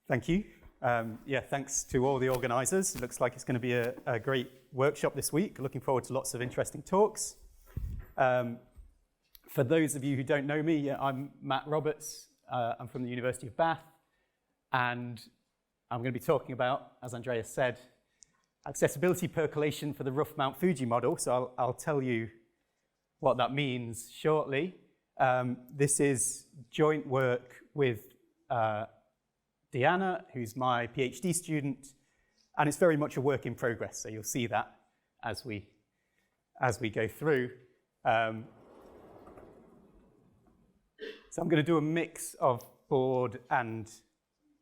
Thank you. Thanks to all the organisers. It looks like it's going to be a great workshop this week. Looking forward to lots of interesting talks. For those of you who don't know me, I'm Matt Roberts. I'm from the University of Bath, and I'm going to be talking about, as Andreas said, accessibility percolation for the rough Mount Fuji model. So I'll tell you what that means shortly. This is joint work with Diana, who's my PhD student, and it's very much a work in progress. So you'll see that as we go through. So I'm going to do a mix of board and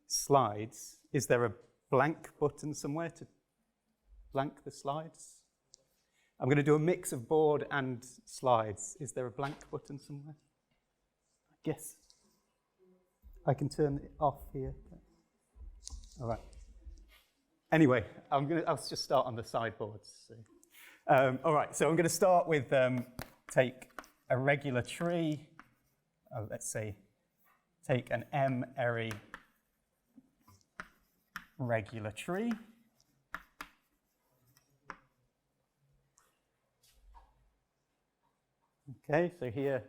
slides. Is there a blank button somewhere to blank the slides? I'm going to do a mix of board and slides. Is there a blank button somewhere? Yes. I can turn it off here. All right. Anyway, I'll just start on the sideboards. So. All right, so I'm going to start with take a regular tree. Let's say take an M-airy regular tree. Okay, so here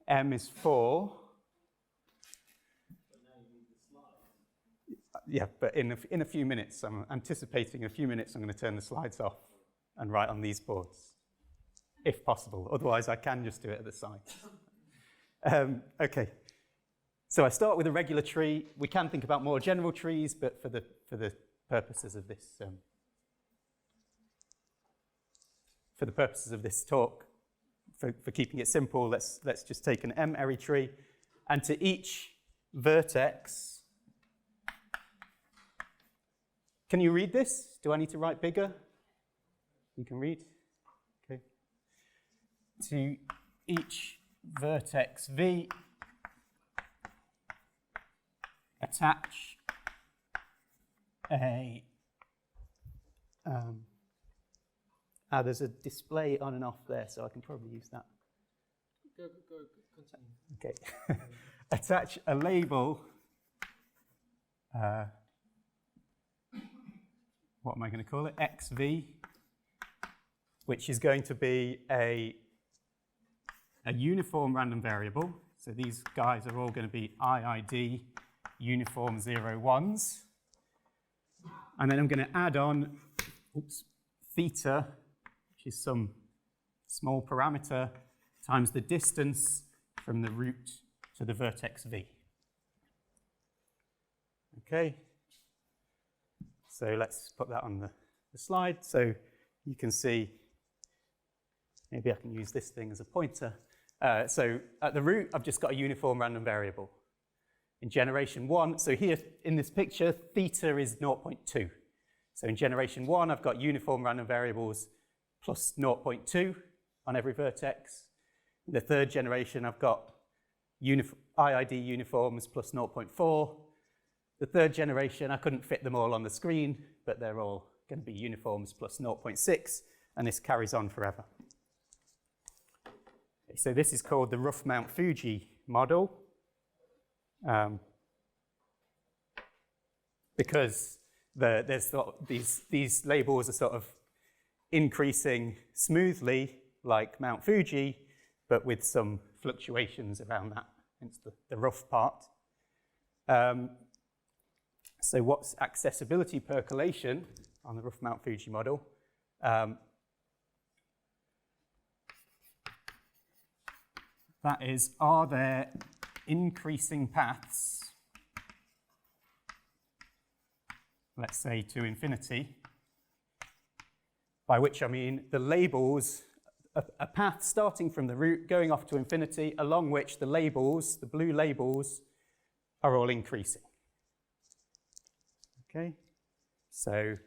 M is 4. Yeah, but in a few minutes, I'm anticipating in a few minutes I'm going to turn the slides off and write on these boards, if possible. Otherwise, I can just do it at the side. Okay, so I start with a regular tree. We can think about more general trees, but for the purposes of this talk, for keeping it simple, let's just take an M-airy tree, and to each vertex. Can you read this? Do I need to write bigger? You can read? Okay. To each vertex V, attach a... there's a display on and off there, so I can probably use that. Go, continue. Okay. Attach a label. What am I going to call it? XV, which is going to be a uniform random variable. So these guys are all going to be IID uniform 0, 1s. And then I'm going to add on theta, which is some small parameter, times the distance from the root to the vertex V. Okay. So let's put that on the slide so you can see. Maybe I can use this thing as a pointer. So at the root, I've just got a uniform random variable. In generation 1, so here in this picture, theta is 0.2. So in generation 1, I've got uniform random variables plus 0.2 on every vertex. In the third generation, I've got IID uniforms plus 0.4. The third generation, I couldn't fit them all on the screen, but they're all going to be uniforms plus 0.6, and this carries on forever. Okay, so this is called the rough Mount Fuji model, because there's these labels are sort of increasing smoothly, like Mount Fuji, but with some fluctuations around that, hence the rough part. So what's accessibility percolation on the rough Mount Fuji model? That is, are there increasing paths, let's say to infinity, by which I mean the labels, a path starting from the root going off to infinity, along which the labels, the blue labels, are all increasing. Okay, so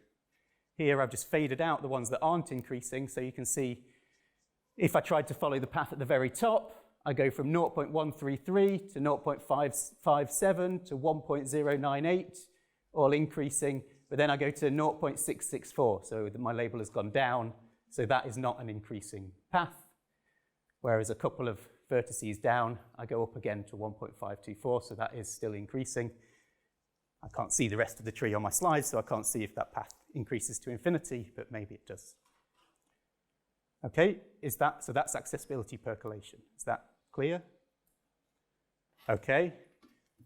here I've just faded out the ones that aren't increasing, so you can see if I tried to follow the path at the very top, I go from 0.133 to 0.557 to 1.098, all increasing, but then I go to 0.664, so my label has gone down, so that is not an increasing path, whereas a couple of vertices down, I go up again to 1.524, so that is still increasing. I can't see the rest of the tree on my slide, so I can't see if that path increases to infinity, but maybe it does. Okay, so that's accessibility percolation. Is that clear? Okay,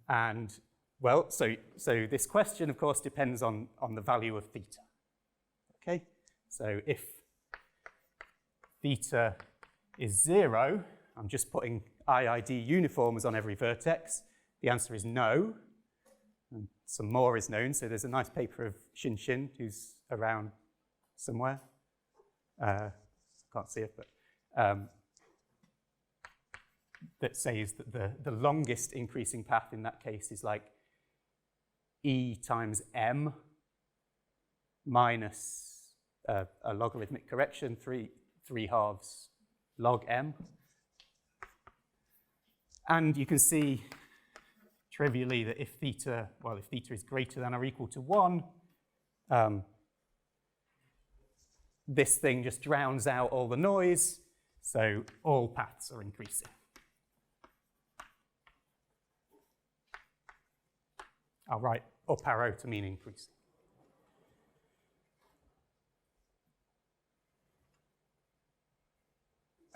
and well, so this question, of course, depends on the value of theta. Okay, so if theta is 0, I'm just putting IID uniforms on every vertex. The answer is no. And some more is known. So there's a nice paper of Xin, who's around somewhere. Can't see it, but that says that the longest increasing path in that case is like E times M minus a logarithmic correction, 3/2 log M. And you can see trivially that if theta is greater than or equal to 1, this thing just drowns out all the noise, so all paths are increasing. I'll write up arrow to mean increasing.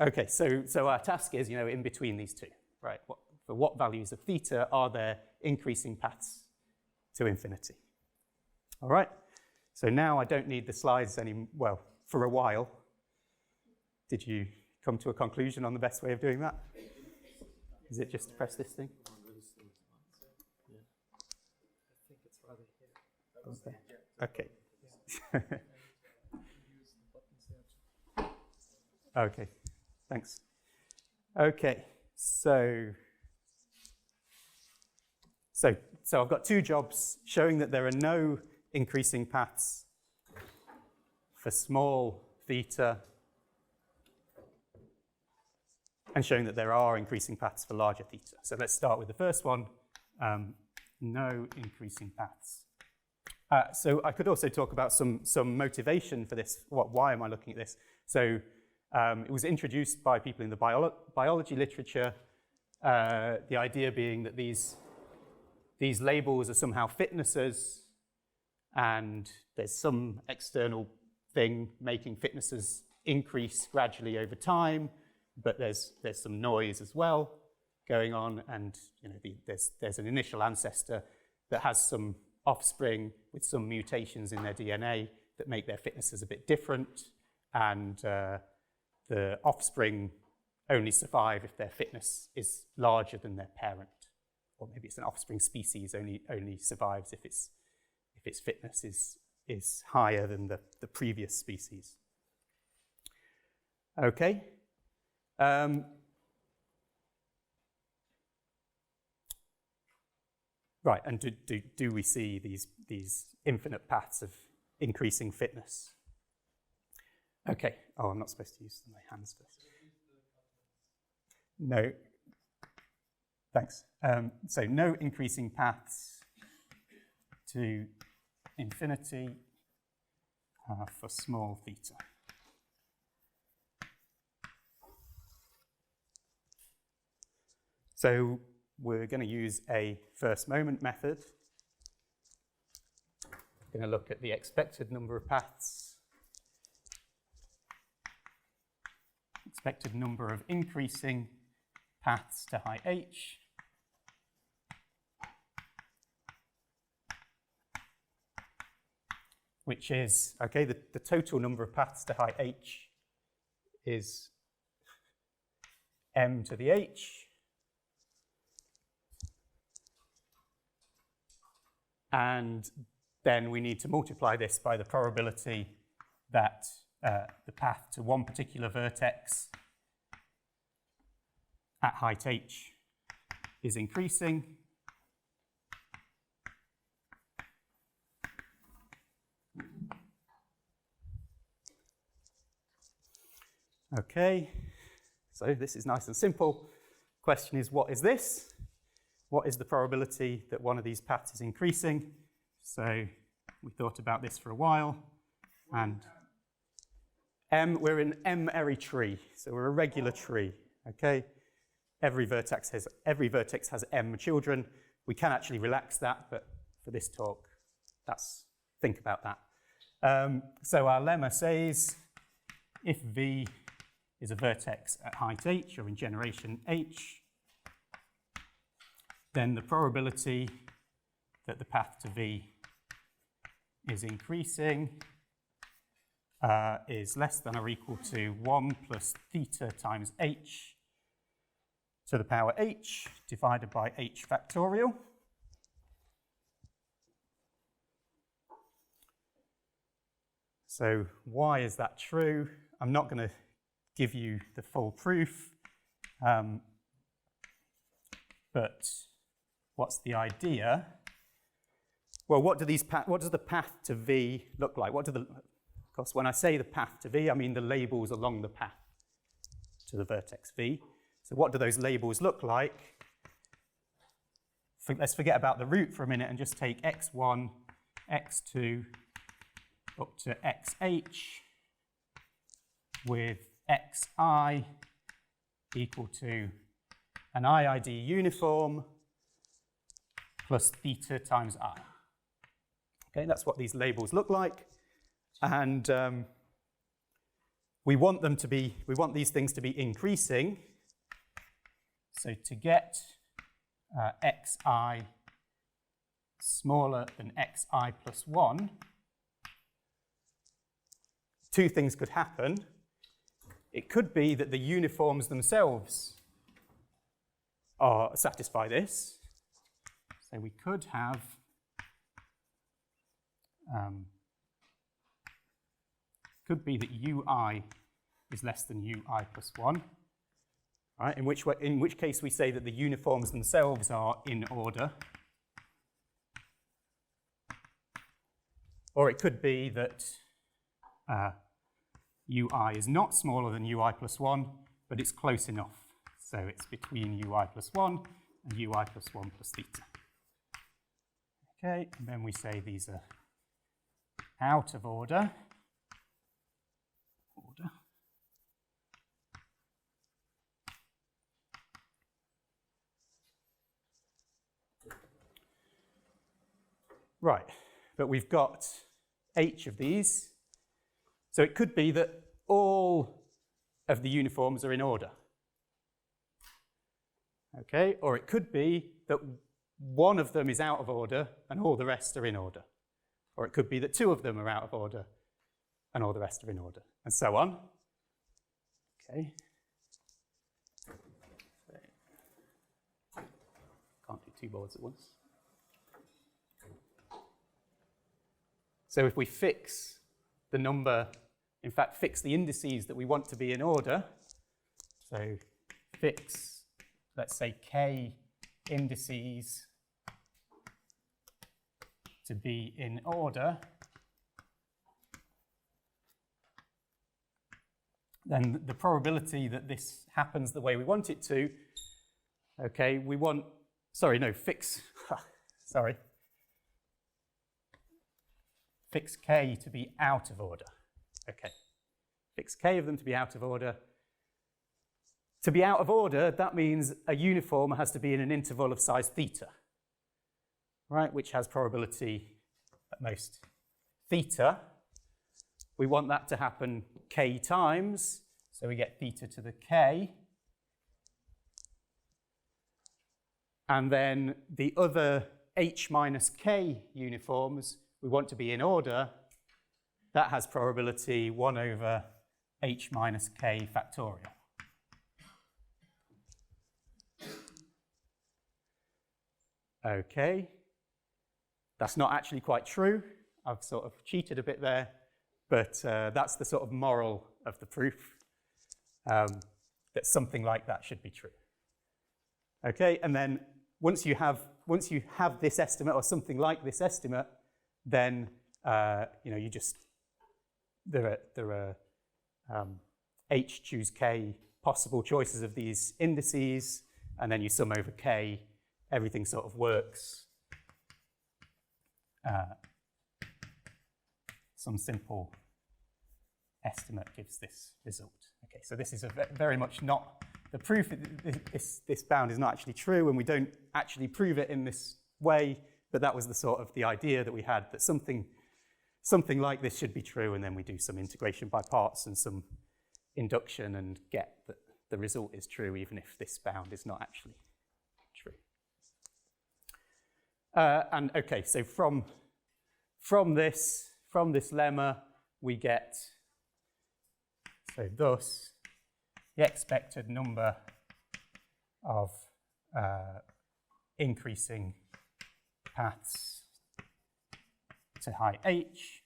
Okay, so our task is, in between these two, right? For what values of theta are there increasing paths to infinity? All right, so now I don't need the slides well, for a while. Did you come to a conclusion on the best way of doing that? Is it just to press this thing? Okay. Okay, thanks. Okay, so I've got two jobs showing that there are no increasing paths for small theta and showing that there are increasing paths for larger theta. So let's start with the first one, no increasing paths. So I could also talk about some motivation for this. Why am I looking at this? So it was introduced by people in the biology literature, the idea being that these labels are somehow fitnesses, and there's some external thing making fitnesses increase gradually over time, but there's some noise as well going on, and there's an initial ancestor that has some offspring with some mutations in their DNA that make their fitnesses a bit different, and the offspring only survive if their fitness is larger than their parent, or maybe it's an offspring species only survives if its fitness is higher than the previous species. Okay. Right, and do we see these infinite paths of increasing fitness? Okay. Oh, I'm not supposed to use my hands first. No. Thanks. So no increasing paths to infinity for small theta. So we're going to use a first moment method. We're going to look at the expected number of paths, expected number of increasing paths to height h, which is, okay, the total number of paths to height h is m to the h, and then we need to multiply this by the probability that the path to one particular vertex at height h is increasing. Okay, so this is nice and simple. Question is, what is this? What is the probability that one of these paths is increasing? So we thought about this for a while, and we're an M-ary tree, so we're a regular tree, okay? Every vertex has M children. We can actually relax that, but for this talk. Think about that. So our lemma says if V is a vertex at height h or in generation h, then the probability that the path to V is increasing is less than or equal to 1 plus theta times h to the power h divided by h factorial. So why is that true? I'm not going to give you the full proof, but what's the idea? Well, what does the path to V look like? Of course, when I say the path to V, I mean the labels along the path to the vertex V. So what do those labels look like? Let's forget about the root for a minute and just take x1, x2, up to xh with xi equal to an IID uniform plus theta times I. Okay, that's what these labels look like. And we want these things to be increasing. So to get xi smaller than xi plus 1, two things could happen. It could be that the uniforms themselves satisfy this. So we could have could be that ui is less than ui plus 1, right? In which case we say that the uniforms themselves are in order. Or it could be that ui is not smaller than ui plus 1, but it's close enough. So it's between ui plus 1 and ui plus 1 plus theta. Okay, and then we say these are out of order. Right, but we've got h of these. So it could be that all of the uniforms are in order. Okay, or it could be that one of them is out of order and all the rest are in order. Or it could be that two of them are out of order and all the rest are in order, and so on. Okay. Can't do two boards at once. So if we fix the number, in fact, fix the indices that we want to be in order, so fix, let's say, k indices to be in order, then the probability that this happens the way we want it to, okay, fix k to be out of order. Okay, fix k of them to be out of order. To be out of order, that means a uniform has to be in an interval of size theta, right, which has probability at most theta. We want that to happen k times, so we get theta to the k. And then the other h minus k uniforms, we want to be in order. That has probability 1 over h minus k factorial. Okay, that's not actually quite true. I've sort of cheated a bit there, but that's the sort of moral of the proof, that something like that should be true. Okay, and then once you have this estimate or something like this estimate, then there are h choose k possible choices of these indices, and then you sum over k. Everything sort of works. Some simple estimate gives this result. Okay, so this is very much not the proof. This bound is not actually true, and we don't actually prove it in this way, but that was the sort of the idea that we had, that something like this should be true, and then we do some integration by parts and some induction and get that the result is true, even if this bound is not actually true. And okay, so from this lemma, we get, so thus, the expected number of increasing paths to height h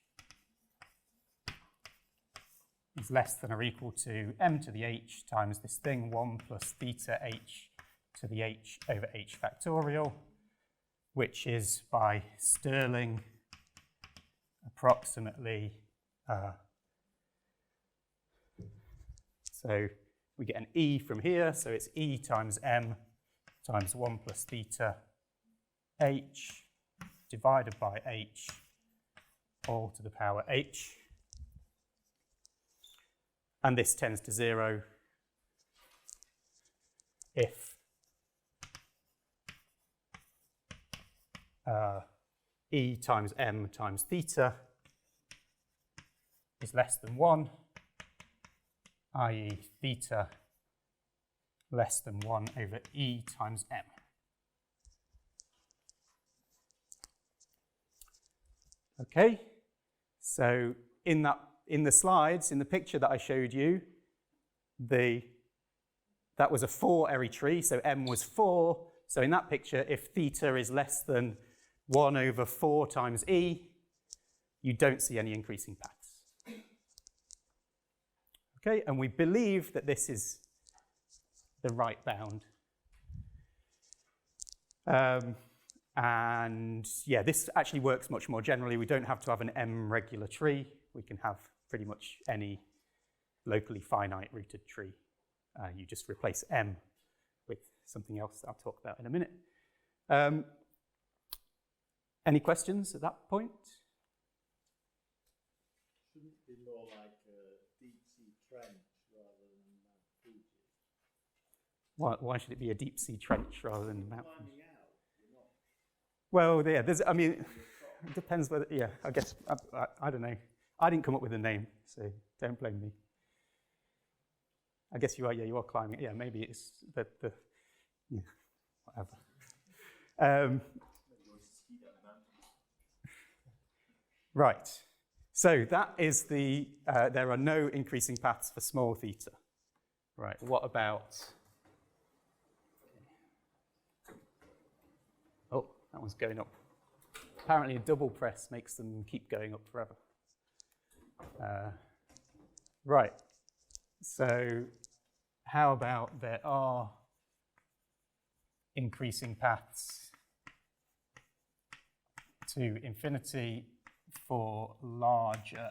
is less than or equal to m to the h times this thing, 1 plus theta h to the h over h factorial, which is by Stirling approximately, so we get an e from here, so it's e times m times 1 plus theta h divided by h all to the power h. And this tends to 0 if e times m times theta is less than 1, i.e. theta less than 1 over e times m. Okay, so in the slides, in the picture that I showed you, that was a 4 Airy tree, so m was 4. So in that picture, if theta is less than 1 over 4 times e, you don't see any increasing paths. Okay, and we believe that this is the right bound. And yeah, this actually works much more generally. We don't have to have an m regular tree. We can have pretty much any locally finite rooted tree. You just replace m with something else that I'll talk about in a minute. Any questions at that point? Shouldn't it be more like a deep sea trench rather than Mount Fuji? Why should it be a deep sea trench rather than Mount Fuji? Finding out, you're not. Well, yeah, I mean, it depends whether, yeah, I guess, I don't know. I didn't come up with a name, so don't blame me. I guess you are climbing. Yeah, maybe it's yeah, whatever. Right, so that is there are no increasing paths for small theta. Right, what about, oh, that one's going up. Apparently a double press makes them keep going up forever. Right, so how about there are increasing paths to infinity for larger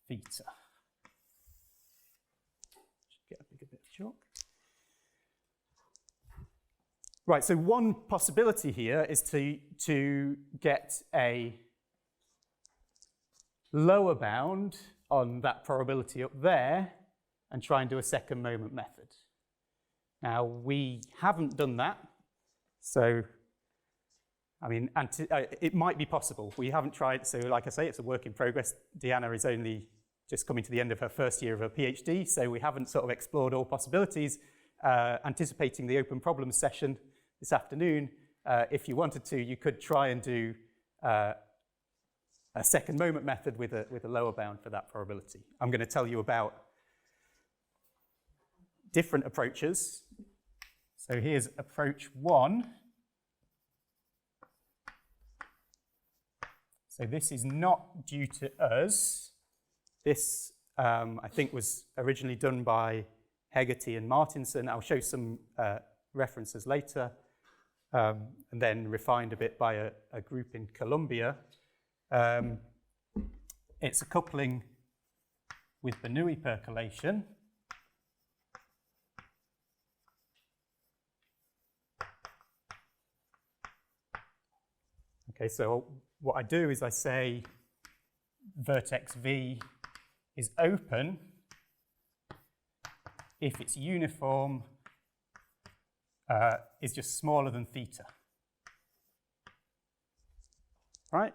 theta? Should get a bigger bit of chalk. Right, so one possibility here is to get a lower bound on that probability up there and try and do a second moment method. Now, we haven't done that, so, I mean, it might be possible. We haven't tried, so like I say, it's a work in progress. Deanna is only just coming to the end of her first year of her PhD, so we haven't sort of explored all possibilities. Anticipating the open problems session this afternoon, if you wanted to, you could try and do a second moment method with a lower bound for that probability. I'm going to tell you about different approaches. So here's approach 1. So this is not due to us. This, I think, was originally done by Hegarty and Martinson. I'll show some references later, and then refined a bit by a group in Colombia. It's a coupling with Bernoulli percolation. Okay, so what I do is I say vertex V is open if its uniform is just smaller than theta. right?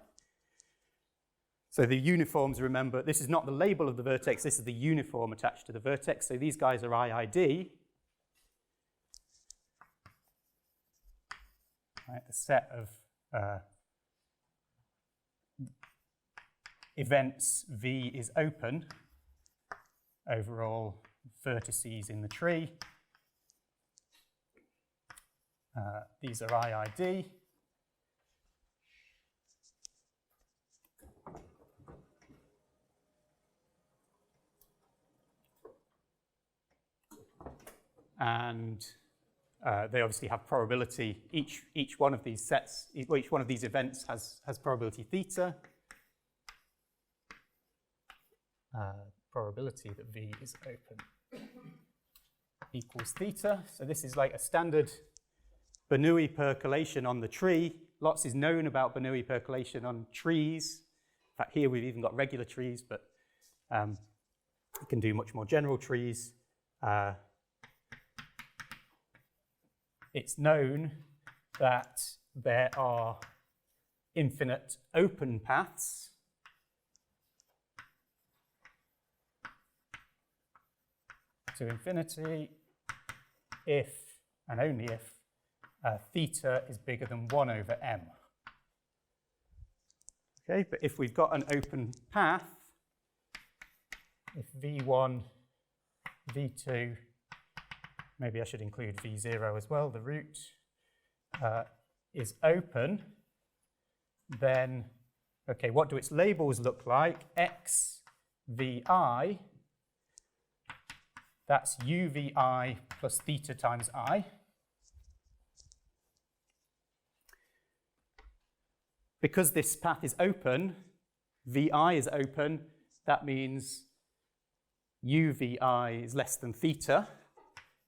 So the uniforms, remember, this is not the label of the vertex, this is the uniform attached to the vertex. So these guys are IID. Right, a set of events V is open over all vertices in the tree. These are IID. And they obviously have probability. Each one of these sets, each one of these events has probability theta. Probability that V is open equals theta. So this is like a standard Bernoulli percolation on the tree. Lots is known about Bernoulli percolation on trees. In fact, here we've even got regular trees, but you can do much more general trees. It's known that there are infinite open paths to infinity if and only if theta is bigger than 1 over m. Okay, but if we've got an open path, if v1, v2, maybe I should include v0 as well, the root, is open, then, okay, what do its labels look like? X, vi, that's uvi plus theta times I. Because this path is open, vi is open, that means uvi is less than theta.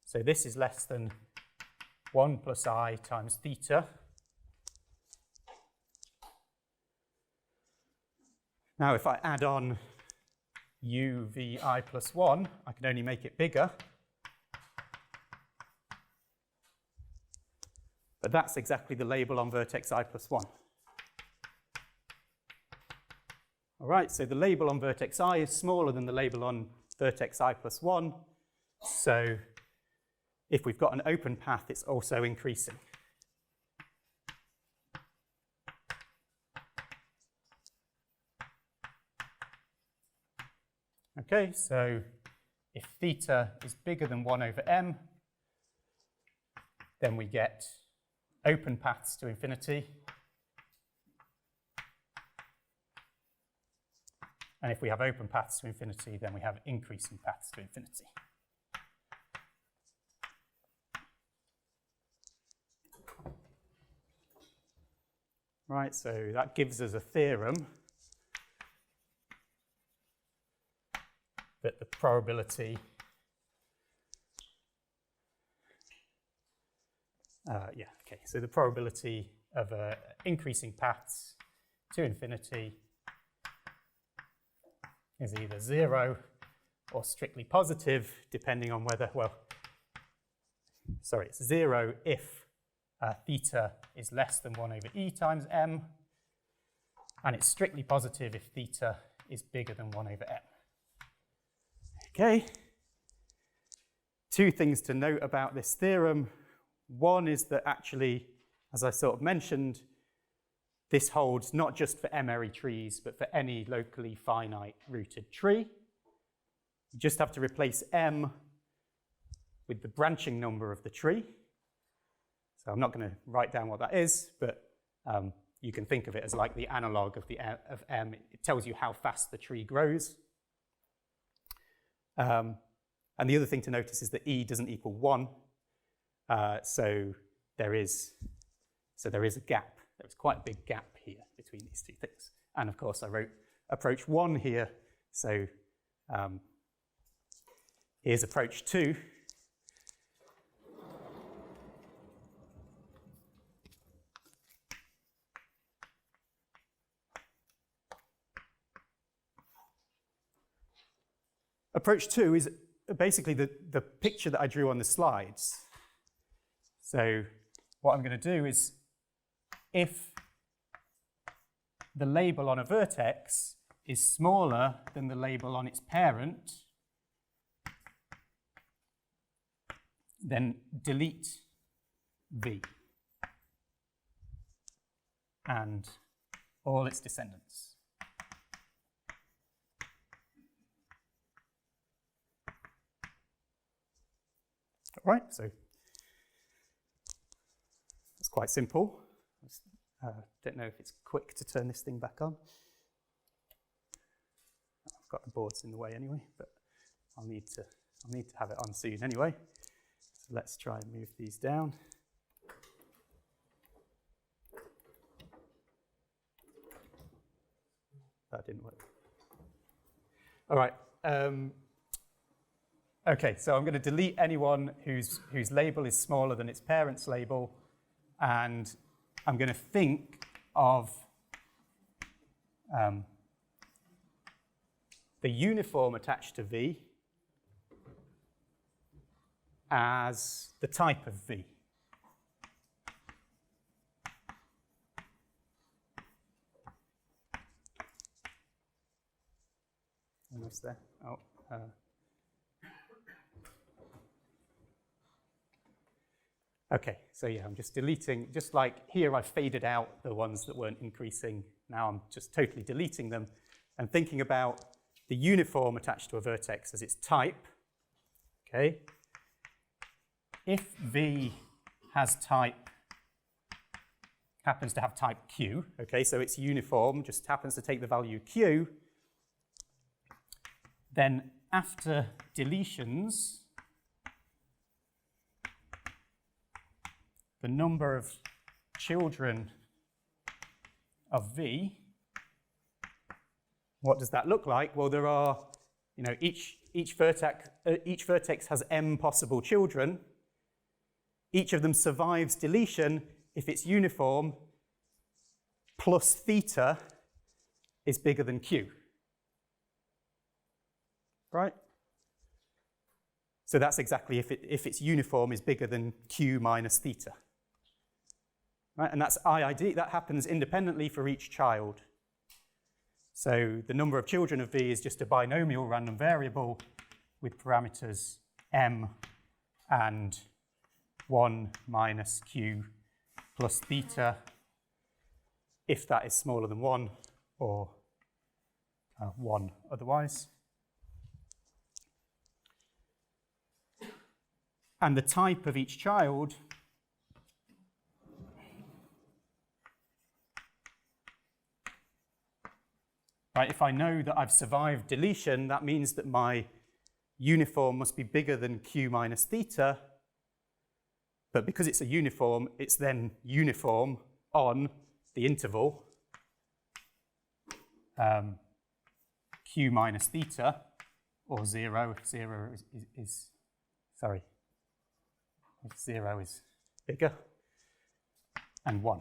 So this is less than 1 plus I times theta. Now if I add on uvi plus 1, I can only make it bigger. But that's exactly the label on vertex I plus 1. All right, so the label on vertex I is smaller than the label on vertex I plus 1. So if we've got an open path, it's also increasing. Okay, so if theta is bigger than 1 over m, then we get open paths to infinity. And if we have open paths to infinity, then we have increasing paths to infinity. Right, so that gives us a theorem that the probability so the probability of increasing paths to infinity is either 0 or strictly positive, depending on whether, it's 0 if theta is less than 1 over e times m, and it's strictly positive if theta is bigger than 1 over m. Okay. Two things to note about this theorem. One is that actually, as I sort of mentioned, this holds not just for m-ary trees, but for any locally finite rooted tree. You just have to replace m with the branching number of the tree. So I'm not going to write down what that is, but you can think of it as like the analog of m. It tells you how fast the tree grows. And the other thing to notice is that e doesn't equal 1. So there is a gap. There's quite a big gap here between these two things. And of course, I wrote approach 1 here. So here's approach 2. Approach 2 is basically the picture that I drew on the slides. So what I'm going to do is, if the label on a vertex is smaller than the label on its parent, then delete V and all its descendants. All right, so it's quite simple. Don't know if it's quick to turn this thing back on. I've got the boards in the way anyway, but I'll need to have it on soon anyway. So let's try and move these down. That didn't work. All right. Okay, so I'm going to delete anyone whose label is smaller than its parent's label, and I'm going to think of the uniform attached to V as the type of V. Almost there. Oh. Okay, so yeah, I'm just deleting, just like here I faded out the ones that weren't increasing. Now I'm just totally deleting them and thinking about the uniform attached to a vertex as its type. Okay. If V has type, happens to have type Q, okay, so it's uniform, just happens to take the value Q, then after deletions, the number of children of V, what does that look like? Well, there are, each vertex has m possible children. Each of them survives deletion if its uniform plus theta is bigger than Q. Right? So that's exactly if its uniform is bigger than Q minus theta. Right? And that's IID, that happens independently for each child. So the number of children of V is just a binomial random variable with parameters m and 1 minus Q plus theta if that is smaller than 1 or 1 otherwise. And the type of each child right, if I know that I've survived deletion, that means that my uniform must be bigger than Q minus theta. But because it's a uniform, it's then uniform on the interval Q minus theta, or 0 if 0 is sorry. If 0 is bigger, and 1.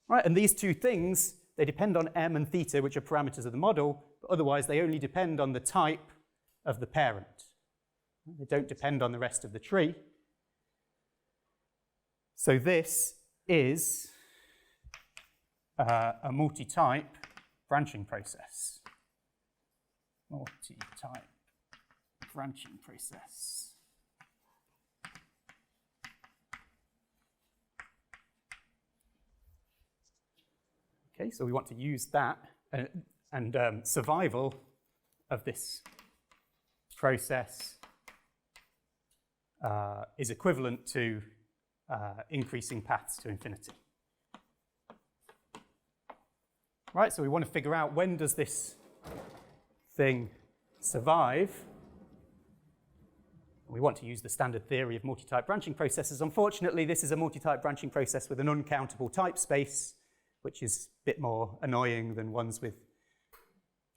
Right, and these two things, they depend on m and theta, which are parameters of the model, but otherwise they only depend on the type of the parent. They don't depend on the rest of the tree. So this is a multi-type branching process. Multi-type branching process. Okay, so we want to use that, and survival of this process is equivalent to increasing paths to infinity. Right, so we want to figure out when does this thing survive. We want to use the standard theory of multi-type branching processes. Unfortunately, this is a multi-type branching process with an uncountable type space, which is a bit more annoying than ones with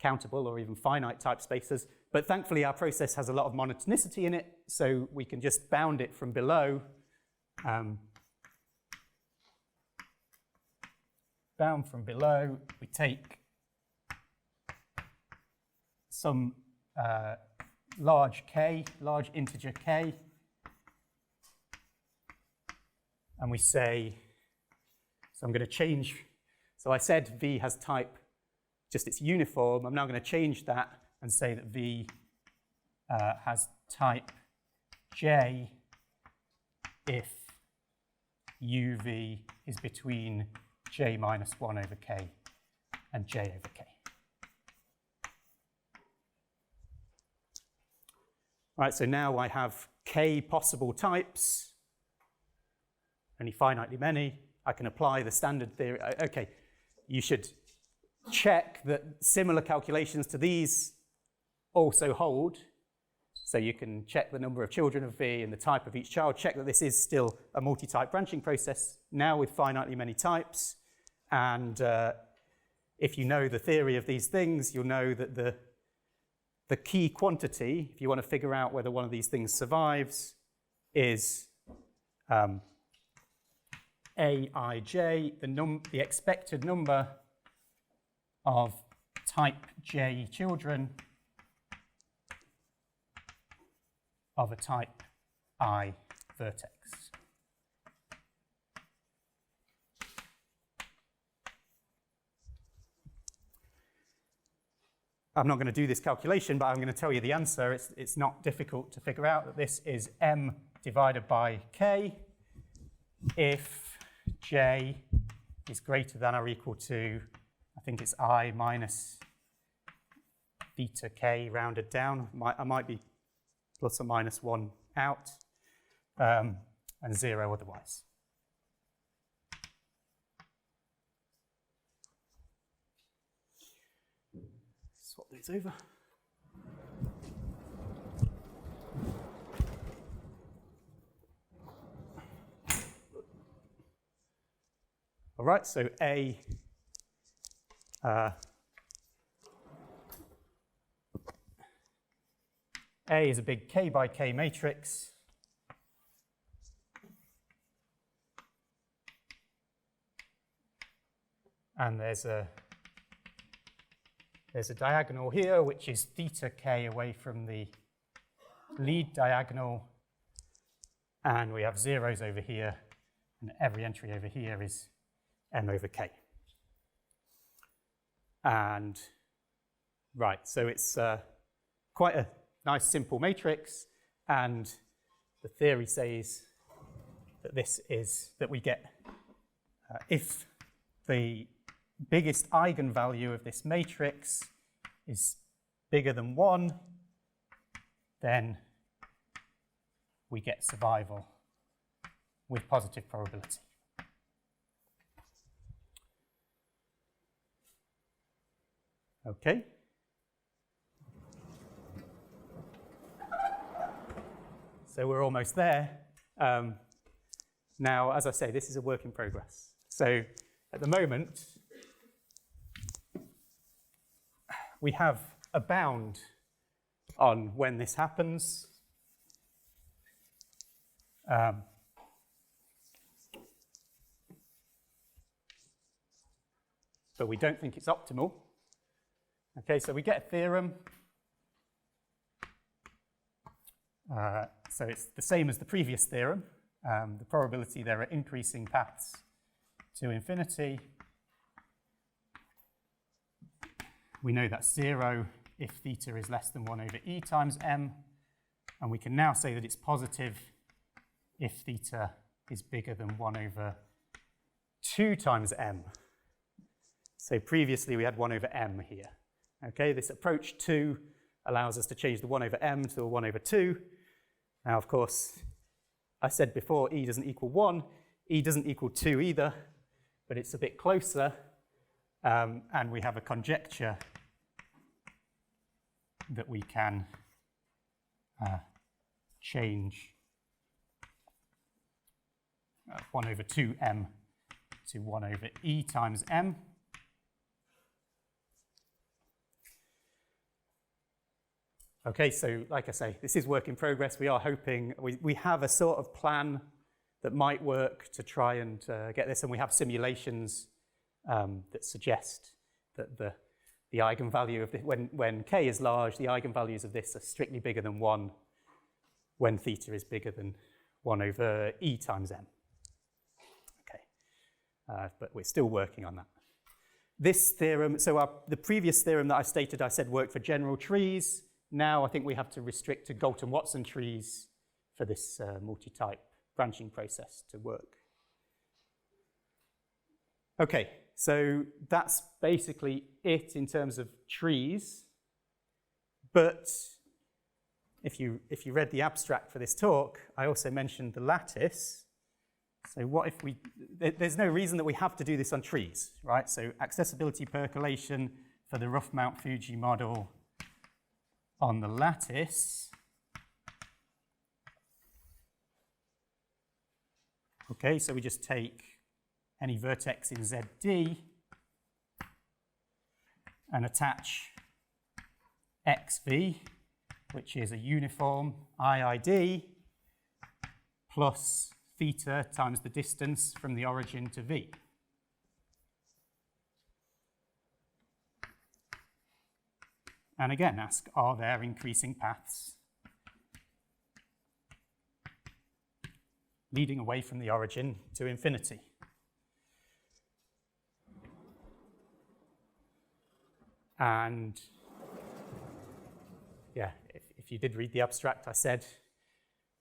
countable or even finite type spaces. But thankfully, our process has a lot of monotonicity in it, so we can just bound it from below. Bound from below, we take some large k, large integer k, and we say, so I'm going to change So I said V has type, just it's uniform. I'm now going to change that and say that V has type J if UV is between J minus 1 over K and J over K. All right, so now I have K possible types, only finitely many. I can apply the standard theory. Okay, you should check that similar calculations to these also hold. So you can check the number of children of V and the type of each child, check that this is still a multi-type branching process, now with finitely many types. And if you know the theory of these things, you'll know that the key quantity, if you want to figure out whether one of these things survives, is Aij, the expected number of type J children of a type I vertex. I'm not going to do this calculation, but I'm going to tell you the answer. It's not difficult to figure out that this is M divided by K if J is greater than or equal to, I think it's I minus theta K rounded down. I might be plus or minus 1 out, and 0 otherwise. Swap these over. All right, so A is a big K by K matrix. And there's a diagonal here, which is theta K away from the lead diagonal. And we have zeros over here, and every entry over here is M over K. And right, so it's quite a nice simple matrix, and the theory says that this is, that we get, if the biggest eigenvalue of this matrix is bigger than 1, then we get survival with positive probability. Okay. So we're almost there. Now, as I say, this is a work in progress. So at the moment, we have a bound on when this happens. But we don't think it's optimal. Okay, so we get a theorem. So it's the same as the previous theorem. The probability there are increasing paths to infinity. We know that's 0 if theta is less than 1 over e times m. And we can now say that it's positive if theta is bigger than 1 over 2 times m. So previously we had 1 over m here. Okay, this approach 2 allows us to change the 1 over m to a 1 over 2. Now, of course, I said before e doesn't equal 1. E doesn't equal 2 either, but it's a bit closer. And we have a conjecture that we can change 1 over 2m to 1 over e times m. Okay, so like I say, this is work in progress. We are hoping, we have a sort of plan that might work to try and get this, and we have simulations that suggest that the eigenvalue of this, when k is large, the eigenvalues of this are strictly bigger than 1 when theta is bigger than 1 over e times m. Okay, but we're still working on that. this theorem, so the previous theorem that I stated, I said worked for general trees. Now I think we have to restrict to Galton-Watson trees for this multi-type branching process to work. Okay, so that's basically it in terms of trees. But if you read the abstract for this talk, I also mentioned the lattice. So what if there's no reason that we have to do this on trees, right? So accessibility percolation for the rough Mount Fuji model on the lattice. Okay, so we just take any vertex in ZD and attach XV, which is a uniform IID, plus theta times the distance from the origin to V. And again, ask, are there increasing paths leading away from the origin to infinity? And yeah, if you did read the abstract, I said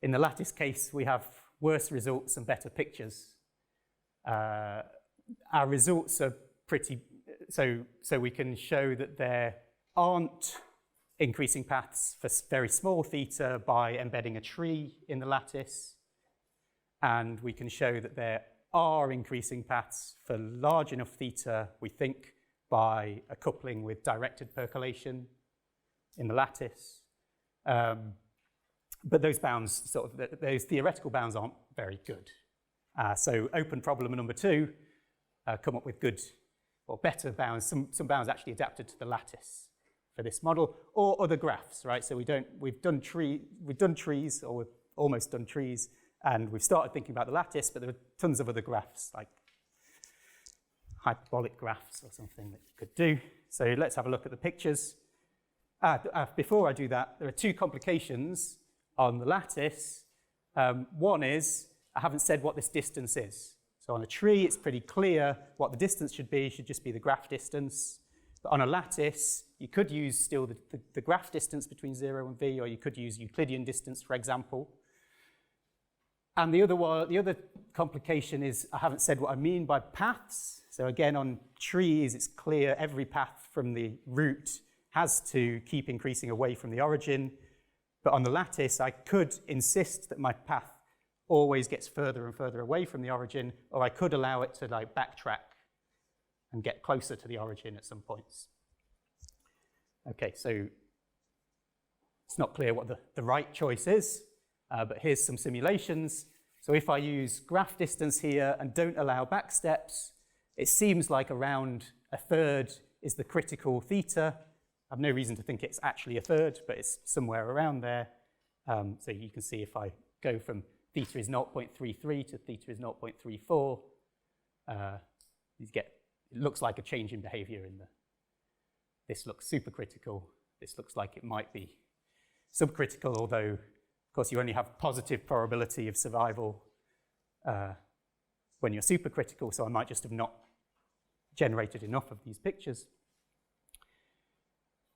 in the lattice case, we have worse results and better pictures. Our results are pretty, so we can show that there aren't increasing paths for very small theta by embedding a tree in the lattice. And we can show that there are increasing paths for large enough theta, we think, by a coupling with directed percolation in the lattice. But those bounds, those theoretical bounds aren't very good. So open problem number 2, come up with good or better bounds, some bounds actually adapted to the lattice for this model, or other graphs, right? So we've done trees, or we've almost done trees, and we've started thinking about the lattice, but there are tons of other graphs, like hyperbolic graphs or something that you could do. So let's have a look at the pictures. Before I do that, there are 2 complications on the lattice. One is, I haven't said what this distance is. So on a tree, it's pretty clear what the distance should be. It should just be the graph distance. But on a lattice, you could use still the graph distance between 0 and V, or you could use Euclidean distance, for example. And the other complication is, I haven't said what I mean by paths. So again, on trees, it's clear every path from the root has to keep increasing away from the origin. But on the lattice, I could insist that my path always gets further and further away from the origin, or I could allow it to backtrack and get closer to the origin at some points. Okay, so it's not clear what the right choice is, but here's some simulations. So if I use graph distance here and don't allow back steps, it seems like around 1/3 is the critical theta. I have no reason to think it's actually 1/3, but it's somewhere around there. So you can see if I go from theta is 0.33 to theta is 0.34, it looks like a change in behavior this looks supercritical. This looks like it might be subcritical, although, of course, you only have positive probability of survival when you're supercritical, so I might just have not generated enough of these pictures.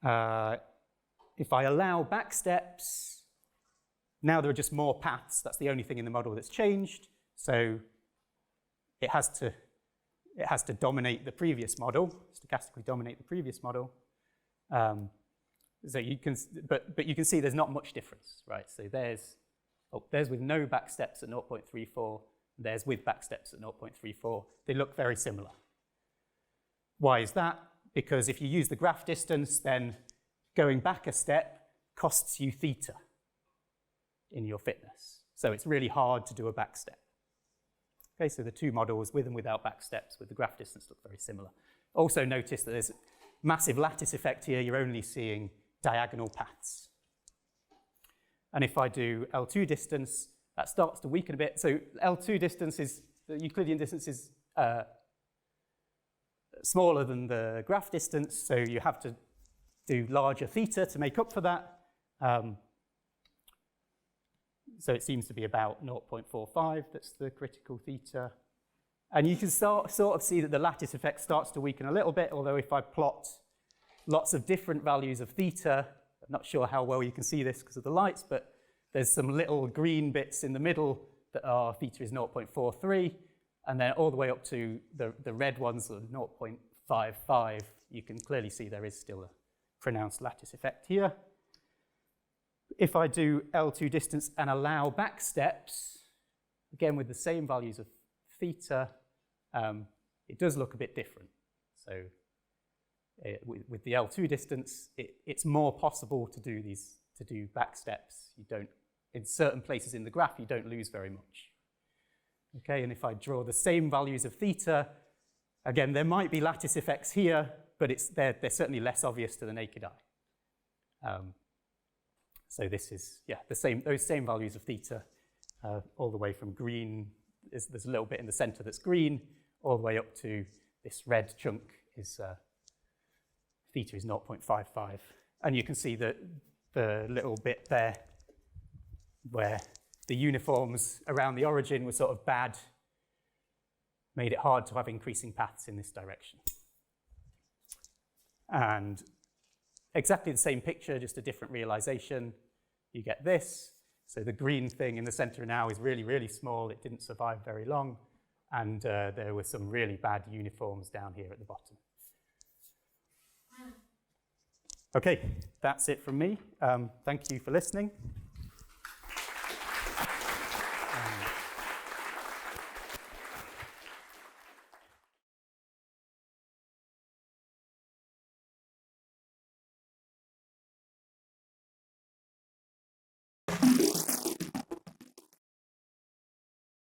If I allow back steps, now there are just more paths. That's the only thing in the model that's changed. So it has to dominate the previous model, stochastically dominate the previous model. So you can, but you can see there's not much difference, right? So there's with no back steps at 0.34, there's with back steps at 0.34. They look very similar. Why is that? Because if you use the graph distance, then going back a step costs you theta in your fitness. So it's really hard to do a back step. Okay, so the 2 models with and without back steps with the graph distance look very similar. Also notice that there's massive lattice effect here. You're only seeing diagonal paths. And if I do L2 distance, that starts to weaken a bit. So L2 distance the Euclidean distance is smaller than the graph distance, so you have to do larger theta to make up for that. So it seems to be about 0.45, that's the critical theta. And you can sort of see that the lattice effect starts to weaken a little bit, although if I plot lots of different values of theta, I'm not sure how well you can see this because of the lights, but there's some little green bits in the middle that are theta is 0.43, and then all the way up to the red ones of 0.55, you can clearly see there is still a pronounced lattice effect here. If I do L2 distance and allow back steps, again with the same values of theta, it does look a bit different. So with the L2 distance, it's more possible to do back steps. You don't, in certain places in the graph, you don't lose very much. Okay, and if I draw the same values of theta, again, there might be lattice effects here, but they're certainly less obvious to the naked eye. So this is, yeah, those same values of theta, all the way from green, there's a little bit in the center that's green, all the way up to this red chunk is theta is 0.55. And you can see that the little bit there where the uniforms around the origin were sort of bad, made it hard to have increasing paths in this direction. And exactly the same picture, just a different realization. You get this. So the green thing in the center now is really, really small. It didn't survive very long. And there were some really bad uniforms down here at the bottom. Okay, that's it from me. Thank you for listening.